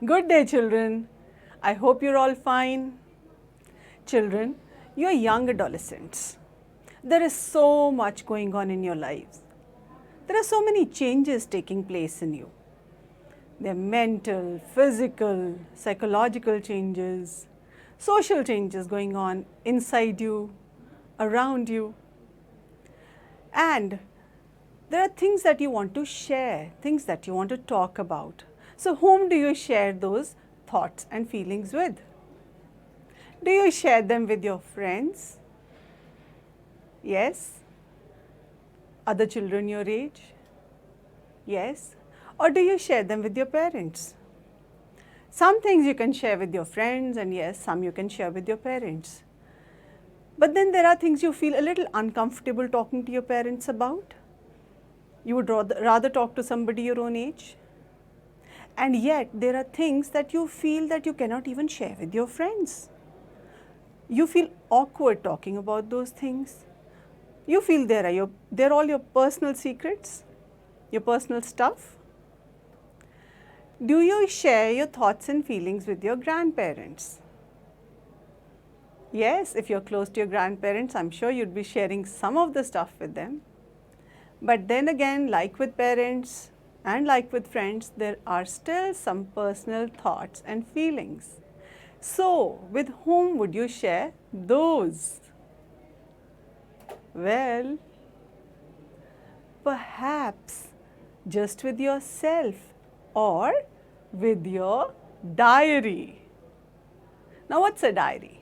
Good day, children. I hope you're all fine. Children, you're young adolescents. There is so much going on in your lives. There are so many changes taking place in you. There are mental, physical, psychological changes, social changes going on inside you, around you. And there are things that you want to share, things that you want to talk about. So, whom do you share those thoughts and feelings with? Do you share them with your friends? Yes? Other children your age? Yes? Or do you share them with your parents? Some things you can share with your friends, and yes, some you can share with your parents. But then there are things you feel a little uncomfortable talking to your parents about. You would rather talk to somebody your own age. And yet there are things that you feel that you cannot even share with your friends. You feel awkward talking about those things. You feel they're all your personal secrets, your personal stuff. Do you share your thoughts and feelings with your grandparents? Yes, if you're close to your grandparents, I'm sure you'd be sharing some of the stuff with them. But then again, like with parents and like with friends, there are still some personal thoughts and feelings. So, with whom would you share those? Well, perhaps just with yourself or with your diary. Now, what's a diary?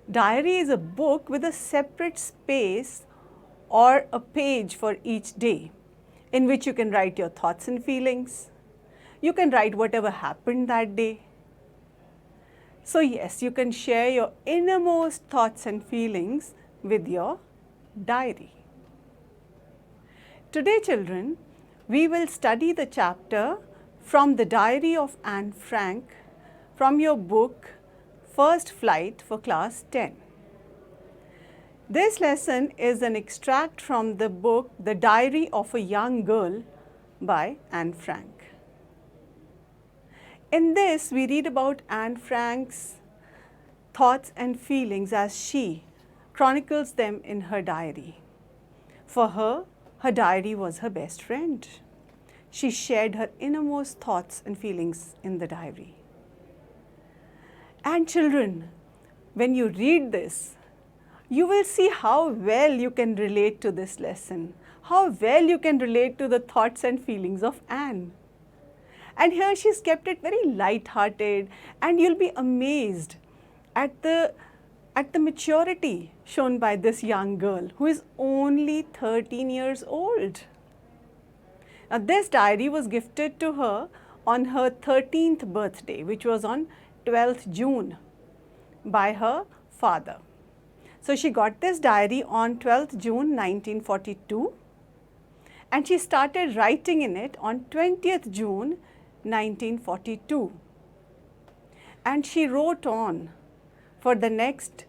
Diary is a book with a separate space or a page for each day in which you can write your thoughts and feelings. You can write whatever happened that day. So yes, you can share your innermost thoughts and feelings with your diary. Today, children, we will study the chapter from the Diary of Anne Frank from your book First Flight for class 10. This lesson is an extract from the book The Diary of a Young Girl by Anne Frank. In this, we read about Anne Frank's thoughts and feelings as she chronicles them in her diary. For her, her diary was her best friend. She shared her innermost thoughts and feelings in the diary. And children, when you read this, you will see how well you can relate to this lesson, how well you can relate to the thoughts and feelings of Anne. And here she's kept it very light-hearted, and you'll be amazed at the maturity shown by this young girl who is only 13 years old. Now, this diary was gifted to her on her 13th birthday, which was on 12th June by her father. So, she got this diary on 12th June 1942, and she started writing in it on 20th June 1942. And she wrote on for the next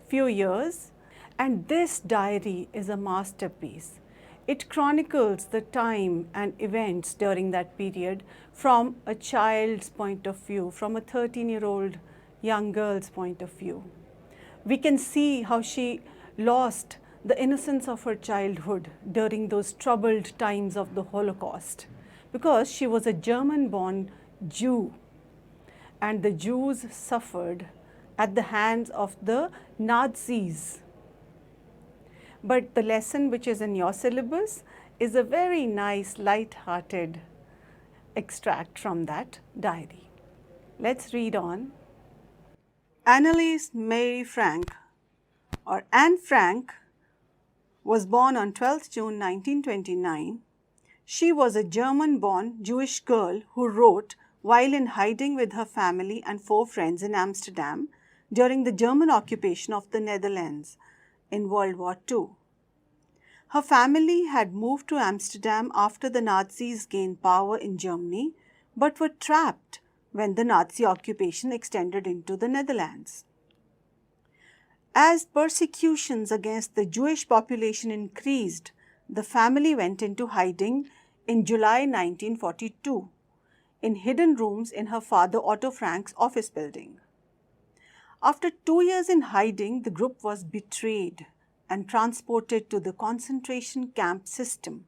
few years, and this diary is a masterpiece. It chronicles the time and events during that period from a child's point of view, from a 13-year-old young girl's point of view. We can see how she lost the innocence of her childhood during those troubled times of the Holocaust, because she was a German-born Jew, and the Jews suffered at the hands of the Nazis. But the lesson which is in your syllabus is a very nice, light-hearted extract from that diary. Let's read on. Anneliese Mary Frank, or Anne Frank, was born on 12th June 1929. She was a German-born Jewish girl who wrote while in hiding with her family and 4 friends in Amsterdam during the German occupation of the Netherlands in World War II. Her family had moved to Amsterdam after the Nazis gained power in Germany, but were trapped when the Nazi occupation extended into the Netherlands. As persecutions against the Jewish population increased, the family went into hiding in July 1942 in hidden rooms in her father Otto Frank's office building. After 2 years in hiding, the group was betrayed and transported to the concentration camp system,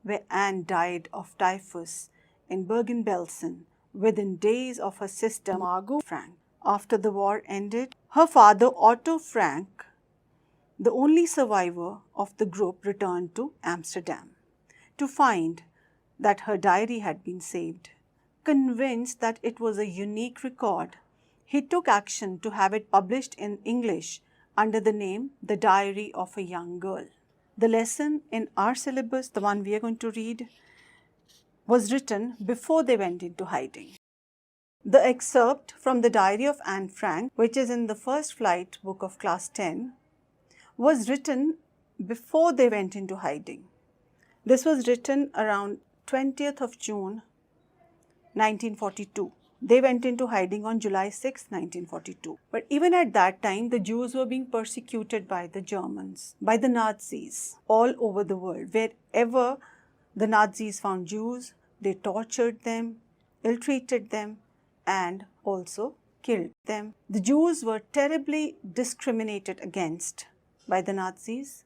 where Anne died of typhus in Bergen-Belsen within days of her sister Margot Frank. After the war ended, her father Otto Frank, the only survivor of the group, returned to Amsterdam to find that her diary had been saved. Convinced that it was a unique record, he took action to have it published in English under the name The Diary of a Young Girl. The lesson in our syllabus, the one we are going to read, was written before they went into hiding. The excerpt from the Diary of Anne Frank, which is in the first flight book of class 10, was written before they went into hiding. This was written around 20th of June 1942. They went into hiding on July 6, 1942. But even at that time, the Jews were being persecuted by the Germans, by the Nazis, all over the world. Wherever the Nazis found Jews, they tortured them, ill-treated them, and also killed them. The Jews were terribly discriminated against by the Nazis,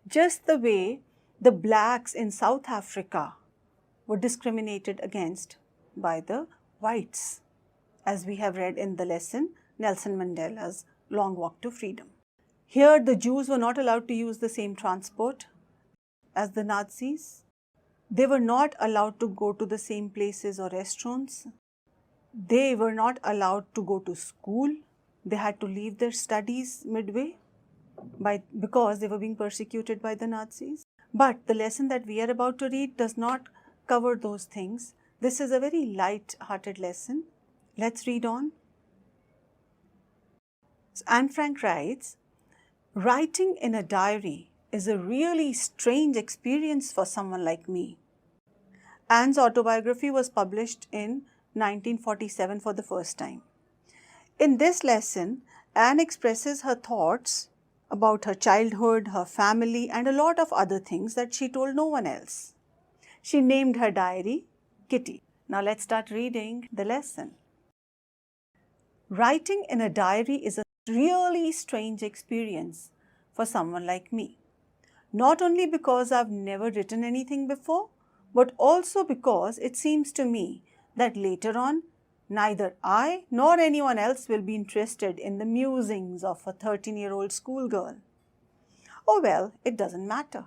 just the way the blacks in South Africa were discriminated against by the whites, as we have read in the lesson Nelson Mandela's Long Walk to Freedom. Here the Jews were not allowed to use the same transport as the Nazis. They were not allowed to go to the same places or restaurants. They were not allowed to go to school. They had to leave their studies midway because they were being persecuted by the Nazis. But the lesson that we are about to read does not cover those things. This is a very light-hearted lesson. Let's read on. So Anne Frank writes, "Writing in a diary is a really strange experience for someone like me." Anne's autobiography was published in 1947 for the first time. In this lesson, Anne expresses her thoughts about her childhood, her family, and a lot of other things that she told no one else. She named her diary Kitty. Now let's start reading the lesson. Writing in a diary is a really strange experience for someone like me. Not only because I've never written anything before, but also because it seems to me that later on, neither I nor anyone else will be interested in the musings of a 13-year-old schoolgirl. Oh well, it doesn't matter.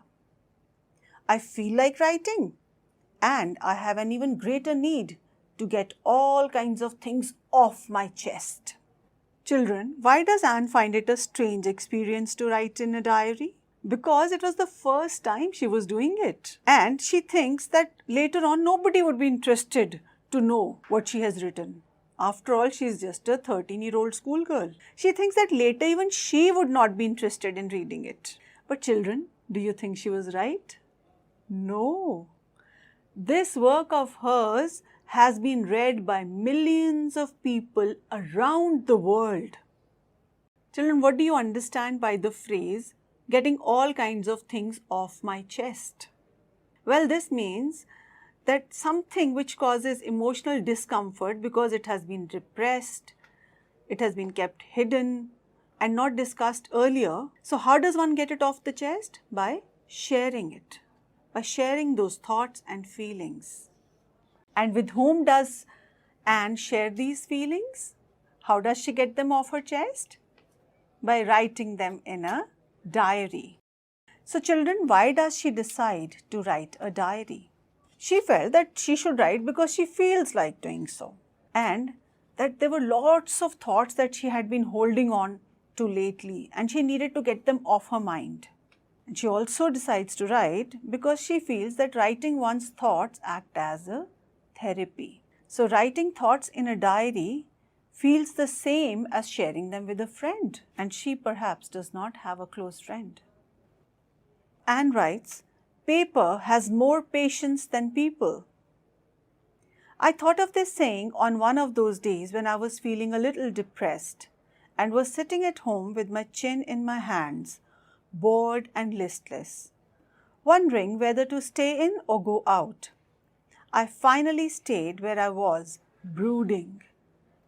I feel like writing, and I have an even greater need to get all kinds of things off my chest. Children, why does Anne find it a strange experience to write in a diary? Because it was the first time she was doing it. And she thinks that later on nobody would be interested to know what she has written. After all, she is just a 13-year-old schoolgirl. She thinks that later even she would not be interested in reading it. But children, do you think she was right? No. This work of hers has been read by millions of people around the world. Children, what do you understand by the phrase, getting all kinds of things off my chest? Well, this means that something which causes emotional discomfort because it has been repressed, it has been kept hidden and not discussed earlier. So how does one get it off the chest? By sharing it, by sharing those thoughts and feelings. And with whom does Anne share these feelings? How does she get them off her chest? By writing them in a diary. So children, why does she decide to write a diary? She felt that she should write because she feels like doing so, and that there were lots of thoughts that she had been holding on to lately and she needed to get them off her mind. And she also decides to write because she feels that writing one's thoughts act as a therapy. So writing thoughts in a diary feels the same as sharing them with a friend, and she perhaps does not have a close friend. Anne writes, "Paper has more patience than people." I thought of this saying on one of those days when I was feeling a little depressed and was sitting at home with my chin in my hands, bored and listless, wondering whether to stay in or go out. I finally stayed where I was, brooding.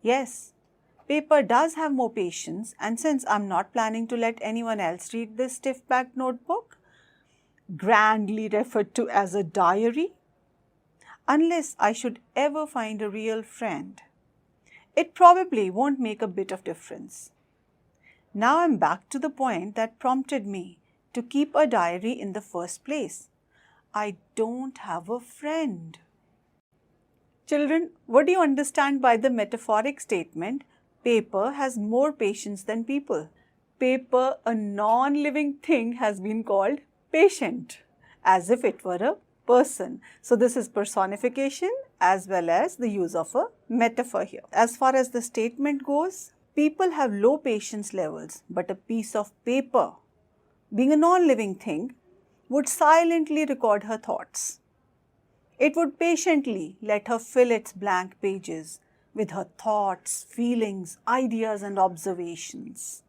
Yes, paper does have more patience, and since I'm not planning to let anyone else read this stiff-backed notebook, grandly referred to as a diary, unless I should ever find a real friend, it probably won't make a bit of difference. Now I'm back to the point that prompted me to keep a diary in the first place. I don't have a friend. Children, what do you understand by the metaphoric statement, paper has more patience than people? Paper, a non-living thing, has been called patient, as if it were a person. So this is personification as well as the use of a metaphor here. As far as the statement goes, people have low patience levels, but a piece of paper, being a non-living thing, would silently record her thoughts. It would patiently let her fill its blank pages with her thoughts, feelings, ideas, and observations.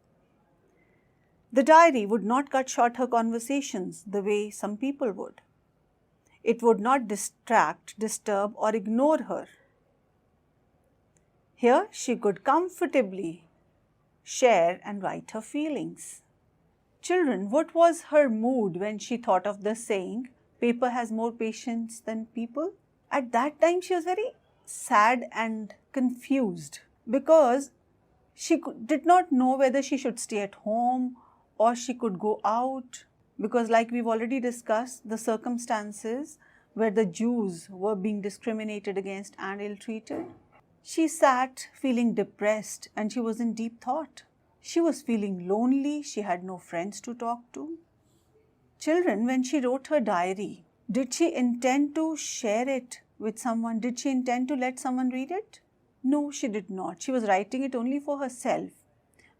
The diary would not cut short her conversations the way some people would. It would not distract, disturb, or ignore her. Here she could comfortably share and write her feelings. Children, what was her mood when she thought of the saying, paper has more patience than people? At that time she was very sad and confused because she did not know whether she should stay at home or she could go out, because like we've already discussed, the circumstances where the Jews were being discriminated against and ill-treated. She sat feeling depressed and she was in deep thought. She was feeling lonely, she had no friends to talk to. Children, when she wrote her diary, did she intend to share it with someone? Did she intend to let someone read it? No, she did not. She was writing it only for herself.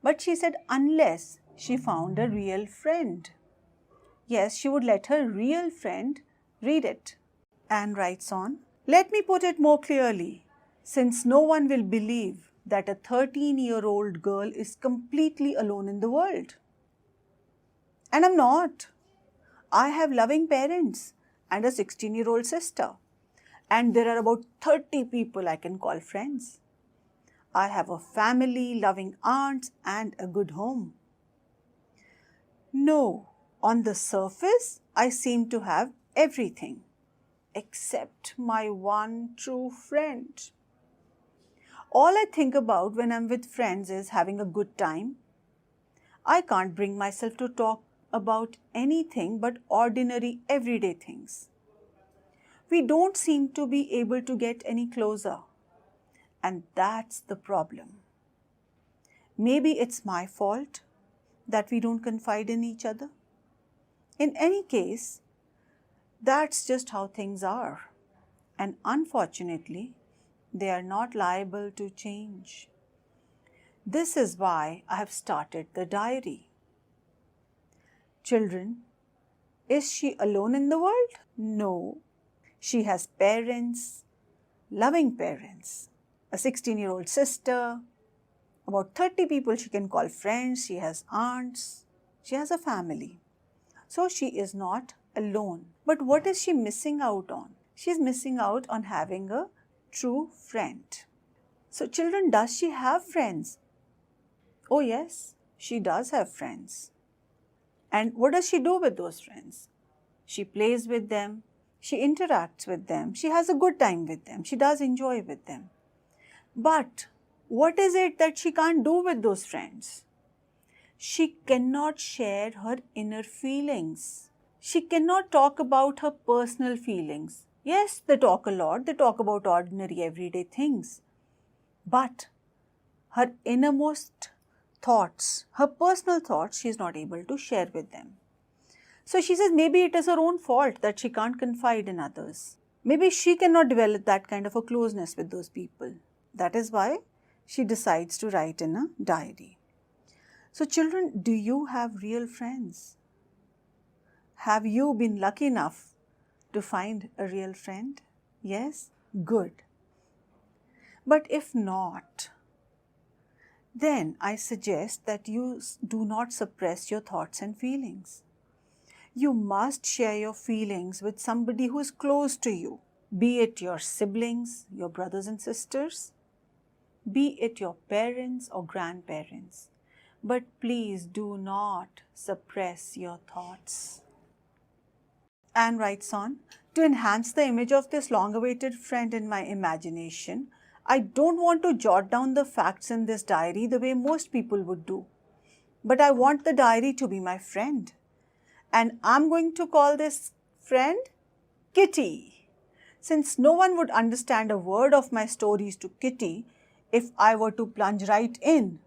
But she said unless she found a real friend. Yes, she would let her real friend read it. Anne writes on, let me put it more clearly, since no one will believe that a 13-year-old girl is completely alone in the world. And I'm not. I have loving parents and a 16-year-old sister. And there are about 30 people I can call friends. I have a family, loving aunts, and a good home. No, on the surface, I seem to have everything except my one true friend. All I think about when I'm with friends is having a good time. I can't bring myself to talk about anything but ordinary, everyday things. We don't seem to be able to get any closer. And that's the problem. Maybe it's my fault that we don't confide in each other. In any case, that's just how things are. And unfortunately, they are not liable to change. This is why I have started the diary. Children, is she alone in the world? No. She has parents, loving parents, a 16-year-old sister, about 30 people she can call friends, she has aunts, she has a family. So she is not alone. But what is she missing out on? She is missing out on having a true friend. So children, does she have friends? Oh yes, she does have friends. And what does she do with those friends? She plays with them, she interacts with them, she has a good time with them, she does enjoy with them. But what is it that she can't do with those friends? She cannot share her inner feelings. She cannot talk about her personal feelings. Yes, they talk a lot, they talk about ordinary everyday things. But her innermost thoughts, her personal thoughts, she is not able to share with them. So she says maybe it is her own fault that she can't confide in others. Maybe she cannot develop that kind of a closeness with those people. That is why she decides to write in a diary. So children, do you have real friends? Have you been lucky enough to find a real friend? Yes? Good. But if not, then I suggest that you do not suppress your thoughts and feelings. You must share your feelings with somebody who is close to you. be it your siblings, your brothers and sisters, be it your parents or grandparents. But please do not suppress your thoughts. Anne writes on, to enhance the image of this long-awaited friend in my imagination, I don't want to jot down the facts in this diary the way most people would do. But I want the diary to be my friend. And I'm going to call this friend Kitty. Since no one would understand a word of my stories to Kitty if I were to plunge right in,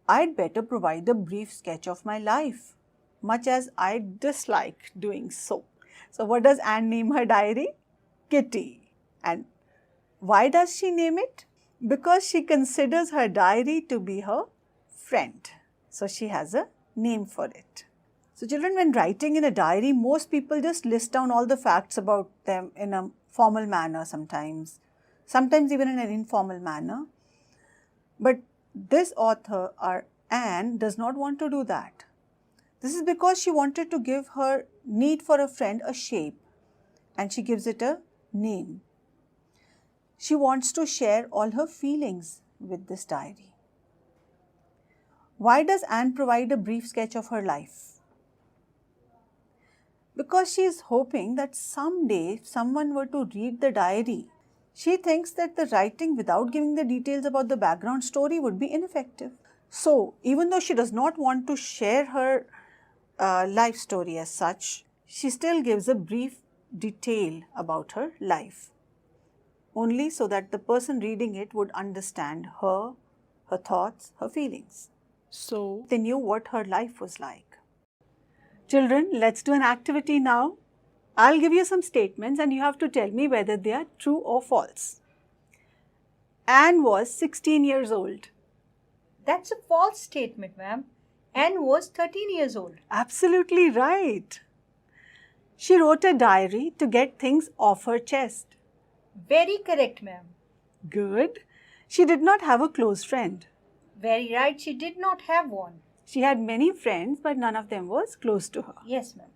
I'd better provide a brief sketch of my life, much as I dislike doing so. So what does Anne name her diary? Kitty. And why does she name it? Because she considers her diary to be her friend. So she has a name for it. So children, when writing in a diary, most people just list down all the facts about them in a formal manner sometimes even in an informal manner. But this author, our Anne, does not want to do that. This is because she wanted to give her need for a friend a shape, and she gives it a name. She wants to share all her feelings with this diary. Why does Anne provide a brief sketch of her life? Because she is hoping that someday if someone were to read the diary, she thinks that the writing without giving the details about the background story would be ineffective. So, even though she does not want to share her life story as such, she still gives a brief detail about her life, only so that the person reading it would understand her thoughts, her feelings. So, they knew what her life was like. Children, let's do an activity now. I'll give you some statements and you have to tell me whether they are true or false. Anne was 16 years old. That's a false statement, ma'am. Anne was 13 years old. Absolutely right. She wrote a diary to get things off her chest. Very correct, ma'am. Good. She did not have a close friend. Very right, she did not have one. She had many friends, but none of them was close to her. Yes, ma'am.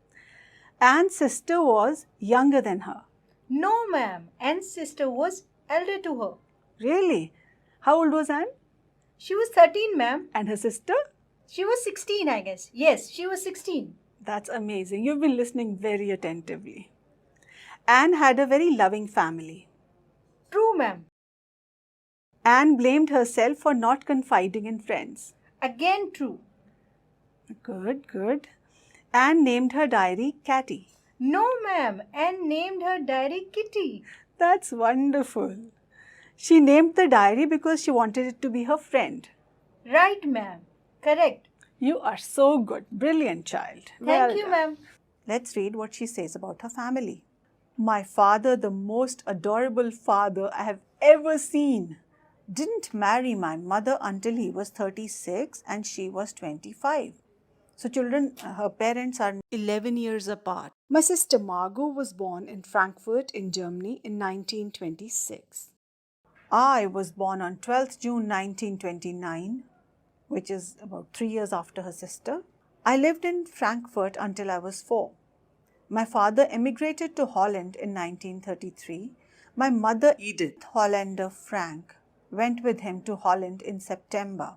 Anne's sister was younger than her. No, ma'am. Anne's sister was elder to her. Really? How old was Anne? She was 13, ma'am. And her sister? She was 16, I guess. Yes, she was 16. That's amazing. You've been listening very attentively. Anne had a very loving family. True, ma'am. Anne blamed herself for not confiding in friends. Again true. Good, good. Anne named her diary Catty. No, ma'am. Anne named her diary Kitty. That's wonderful. She named the diary because she wanted it to be her friend. Right, ma'am. Correct. You are so good. Brilliant child. Thank you, ma'am. Let's read what she says about her family. My father, the most adorable father I have ever seen, didn't marry my mother until he was 36 and she was 25. So children, her parents are 11 years apart. My sister Margot was born in Frankfurt in Germany in 1926. I was born on 12th June 1929, which is about 3 years after her sister. I lived in Frankfurt until I was 4. My father emigrated to Holland in 1933. My mother, Edith Hollander Frank, went with him to Holland in September,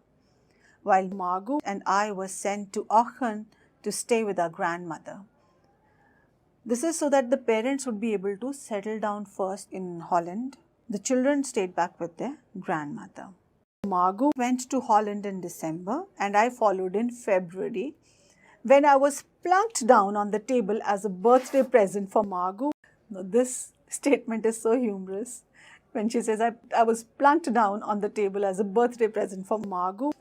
while Margot and I were sent to Aachen to stay with our grandmother. This is so that the parents would be able to settle down first in Holland. The children stayed back with their grandmother. Margot went to Holland in December and I followed in February, when I was plunked down on the table as a birthday present for Margot. Now, this statement is so humorous. When she says, I was plunked down on the table as a birthday present for Margot,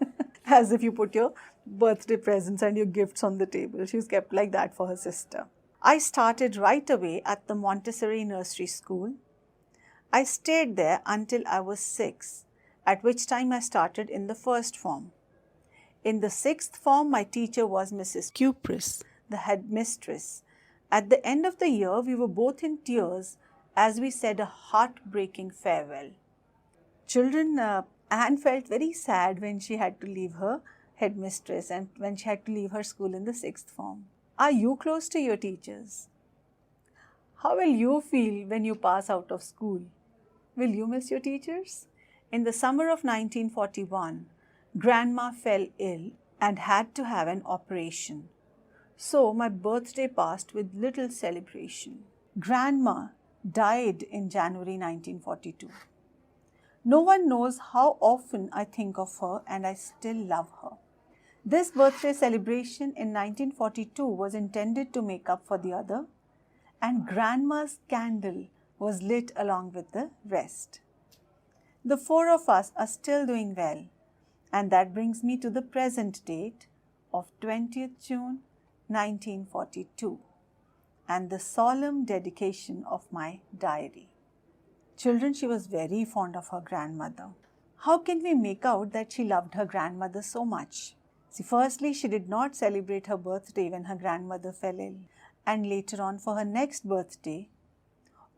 as if you put your birthday presents and your gifts on the table. She's kept like that for her sister. I started right away at the Montessori nursery school. I stayed there until I was 6, at which time I started in the first form. In the 6th form, my teacher was Mrs. Cupris, the headmistress. At the end of the year, we were both in tears as we said a heartbreaking farewell. Children, Anne felt very sad when she had to leave her headmistress and when she had to leave her school in the 6th form. Are you close to your teachers? How will you feel when you pass out of school? Will you miss your teachers? In the summer of 1941, Grandma fell ill and had to have an operation. So my birthday passed with little celebration. Grandma died in January 1942. No one knows how often I think of her and I still love her. This birthday celebration in 1942 was intended to make up for the other, and Grandma's candle was lit along with the rest. The four of us are still doing well, and that brings me to the present date of 20th June 1942 and the solemn dedication of my diary. Children, she was very fond of her grandmother. How can we make out that she loved her grandmother so much? See, firstly, she did not celebrate her birthday when her grandmother fell ill, and later on for her next birthday,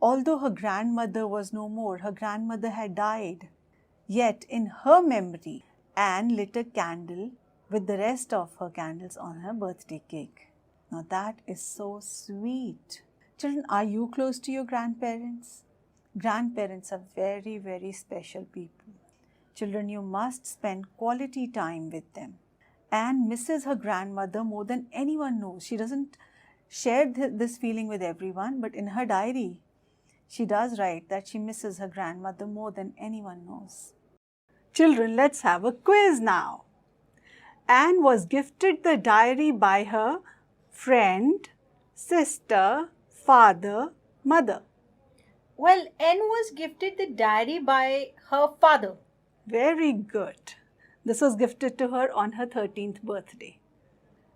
although her grandmother was no more, her grandmother had died. Yet in her memory, Anne lit a candle with the rest of her candles on her birthday cake. Now that is so sweet. Children, are you close to your grandparents? Grandparents are very, very special people. Children, you must spend quality time with them. Anne misses her grandmother more than anyone knows. She doesn't share this feeling with everyone, but in her diary, she does write that she misses her grandmother more than anyone knows. Children, let's have a quiz now. Anne was gifted the diary by her friend, sister, father, mother. Well, Anne was gifted the diary by her father. Very good. This was gifted to her on her 13th birthday.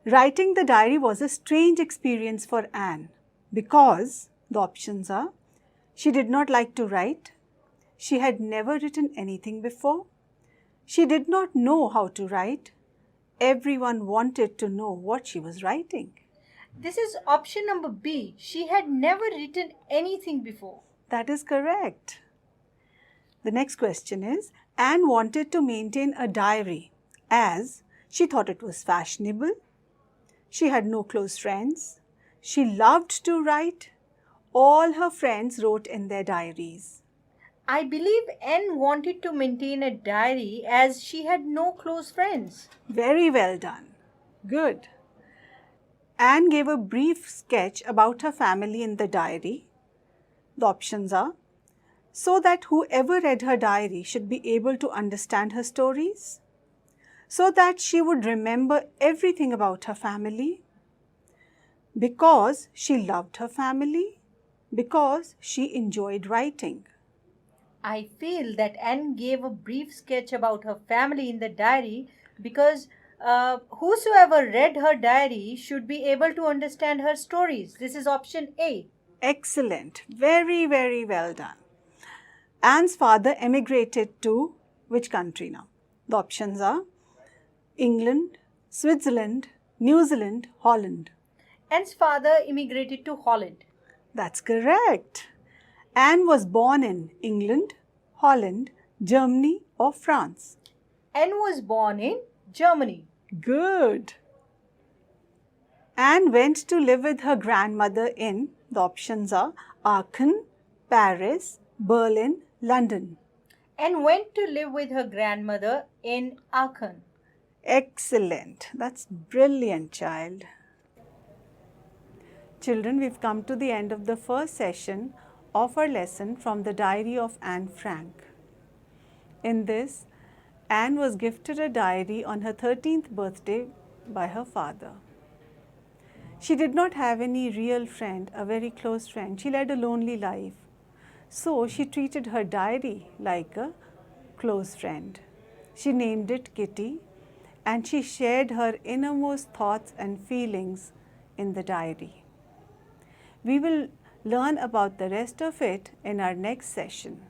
Writing the diary was a strange experience for Anne because the options are: she did not like to write, she had never written anything before, she did not know how to write, everyone wanted to know what she was writing. This is option number B. She had never written anything before. That is correct. The next question is, Anne wanted to maintain a diary as she thought it was fashionable, she had no close friends, she loved to write, all her friends wrote in their diaries. I believe Anne wanted to maintain a diary as she had no close friends. Very well done. Good. Anne gave a brief sketch about her family in the diary. The options are: so that whoever read her diary should be able to understand her stories, so that she would remember everything about her family, because she loved her family, because she enjoyed writing. I feel that Anne gave a brief sketch about her family in the diary because whosoever read her diary should be able to understand her stories. This is option A. Excellent. Very, very well done. Anne's father emigrated to which country now? The options are England, Switzerland, New Zealand, Holland. Anne's father immigrated to Holland. That's correct. Anne was born in England, Holland, Germany or France. Anne was born in Germany. Good. Anne went to live with her grandmother in, the options are Aachen, Paris, Berlin, London. Anne went to live with her grandmother in Aachen. Excellent. That's brilliant, child. Children, we've come to the end of the first session of our lesson from the diary of Anne Frank. In this, Anne was gifted a diary on her 13th birthday by her father. She did not have any real friend, a very close friend. She led a lonely life. So she treated her diary like a close friend. She named it Kitty, and she shared her innermost thoughts and feelings in the diary. We will learn about the rest of it in our next session.